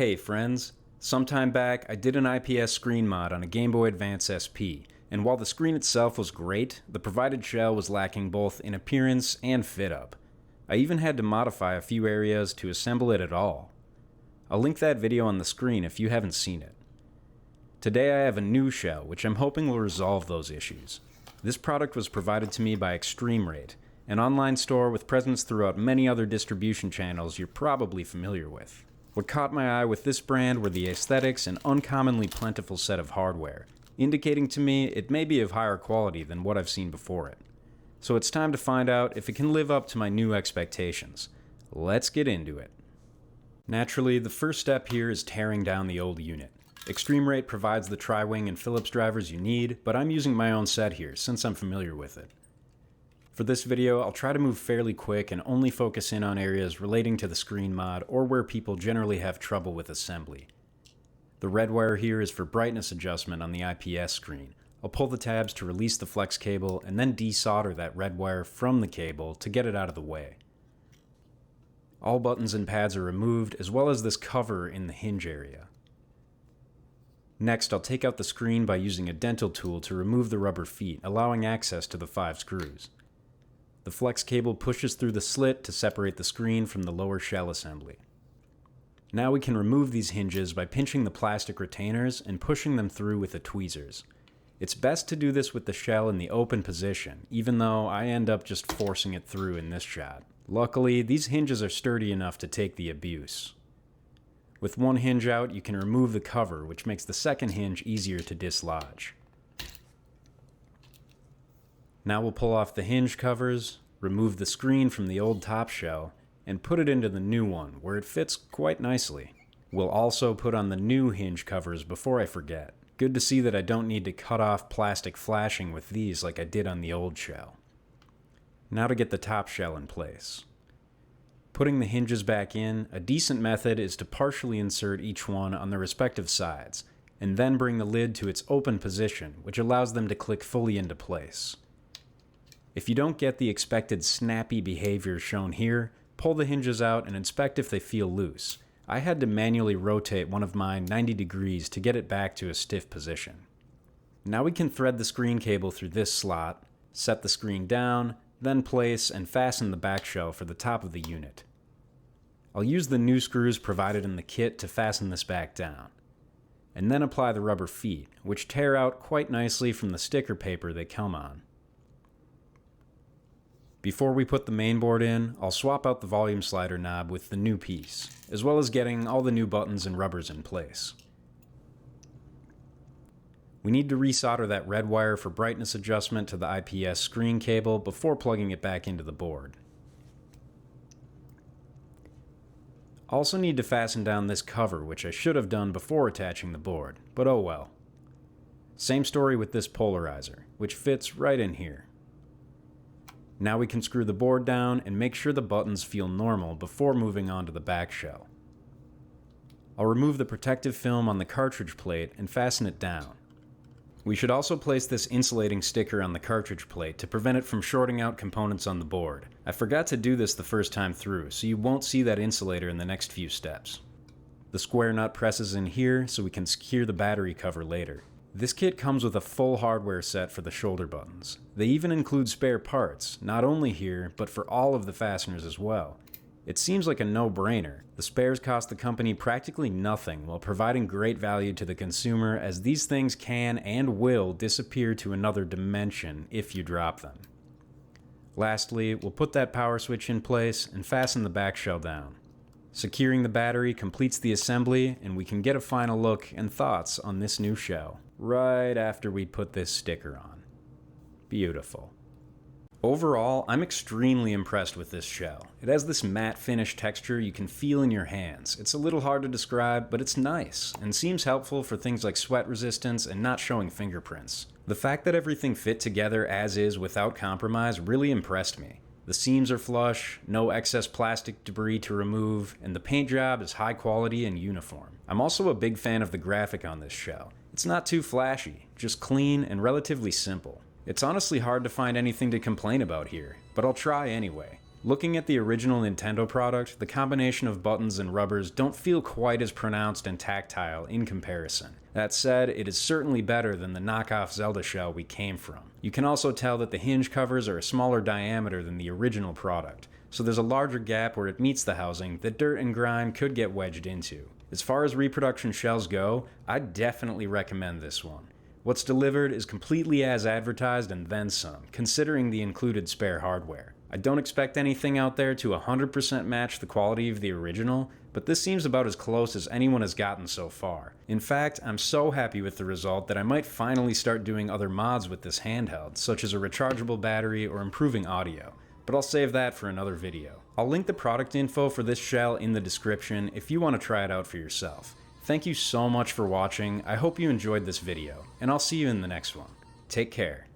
Hey friends, sometime back I did an IPS screen mod on a Game Boy Advance SP, and while the screen itself was great, the provided shell was lacking both in appearance and fit up. I even had to modify a few areas to assemble it at all. I'll link that video on the screen if you haven't seen it. Today I have a new shell, which I'm hoping will resolve those issues. This product was provided to me by Extreme Rate, an online store with presence throughout many other distribution channels you're probably familiar with. What caught my eye with this brand were the aesthetics and uncommonly plentiful set of hardware, indicating to me it may be of higher quality than what I've seen before it. So it's time to find out if it can live up to my new expectations. Let's get into it. Naturally, the first step here is tearing down the old unit. Extreme Rate provides the tri-wing and Phillips drivers you need, but I'm using my own set here since I'm familiar with it. For this video, I'll try to move fairly quick and only focus in on areas relating to the screen mod or where people generally have trouble with assembly. The red wire here is for brightness adjustment on the IPS screen. I'll pull the tabs to release the flex cable and then desolder that red wire from the cable to get it out of the way. All buttons and pads are removed, as well as this cover in the hinge area. Next, I'll take out the screen by using a dental tool to remove the rubber feet, allowing access to the 5 screws. The flex cable pushes through the slit to separate the screen from the lower shell assembly. Now we can remove these hinges by pinching the plastic retainers and pushing them through with the tweezers. It's best to do this with the shell in the open position, even though I end up just forcing it through in this shot. Luckily, these hinges are sturdy enough to take the abuse. With one hinge out, you can remove the cover, which makes the second hinge easier to dislodge. Now we'll pull off the hinge covers, remove the screen from the old top shell, and put it into the new one, where it fits quite nicely. We'll also put on the new hinge covers before I forget. Good to see that I don't need to cut off plastic flashing with these like I did on the old shell. Now to get the top shell in place. Putting the hinges back in, a decent method is to partially insert each one on their respective sides, and then bring the lid to its open position, which allows them to click fully into place. If you don't get the expected snappy behavior shown here, pull the hinges out and inspect if they feel loose. I had to manually rotate one of mine 90 degrees to get it back to a stiff position. Now we can thread the screen cable through this slot, set the screen down, then place and fasten the back shell for the top of the unit. I'll use the new screws provided in the kit to fasten this back down, and then apply the rubber feet, which tear out quite nicely from the sticker paper they come on. Before we put the mainboard in, I'll swap out the volume slider knob with the new piece, as well as getting all the new buttons and rubbers in place. We need to resolder that red wire for brightness adjustment to the IPS screen cable before plugging it back into the board. Also need to fasten down this cover, which I should have done before attaching the board, but oh well. Same story with this polarizer, which fits right in here. Now we can screw the board down and make sure the buttons feel normal before moving on to the back shell. I'll remove the protective film on the cartridge plate and fasten it down. We should also place this insulating sticker on the cartridge plate to prevent it from shorting out components on the board. I forgot to do this the first time through, so you won't see that insulator in the next few steps. The square nut presses in here so we can secure the battery cover later. This kit comes with a full hardware set for the shoulder buttons. They even include spare parts, not only here, but for all of the fasteners as well. It seems like a no-brainer. The spares cost the company practically nothing while providing great value to the consumer, as these things can and will disappear to another dimension if you drop them. Lastly, we'll put that power switch in place and fasten the back shell down. Securing the battery completes the assembly, and we can get a final look and thoughts on this new shell right after we put this sticker on. Beautiful. Overall, I'm extremely impressed with this shell. It has this matte finish texture you can feel in your hands. It's a little hard to describe, but it's nice, and seems helpful for things like sweat resistance and not showing fingerprints. The fact that everything fit together as is without compromise really impressed me. The seams are flush, no excess plastic debris to remove, and the paint job is high quality and uniform. I'm also a big fan of the graphic on this shell. It's not too flashy, just clean and relatively simple. It's honestly hard to find anything to complain about here, but I'll try anyway. Looking at the original Nintendo product, the combination of buttons and rubbers don't feel quite as pronounced and tactile in comparison. That said, it is certainly better than the knockoff Zelda shell we came from. You can also tell that the hinge covers are a smaller diameter than the original product, so there's a larger gap where it meets the housing that dirt and grime could get wedged into. As far as reproduction shells go, I'd definitely recommend this one. What's delivered is completely as advertised and then some, considering the included spare hardware. I don't expect anything out there to 100% match the quality of the original, but this seems about as close as anyone has gotten so far. In fact, I'm so happy with the result that I might finally start doing other mods with this handheld, such as a rechargeable battery or improving audio, but I'll save that for another video. I'll link the product info for this shell in the description if you want to try it out for yourself. Thank you so much for watching, I hope you enjoyed this video, and I'll see you in the next one. Take care.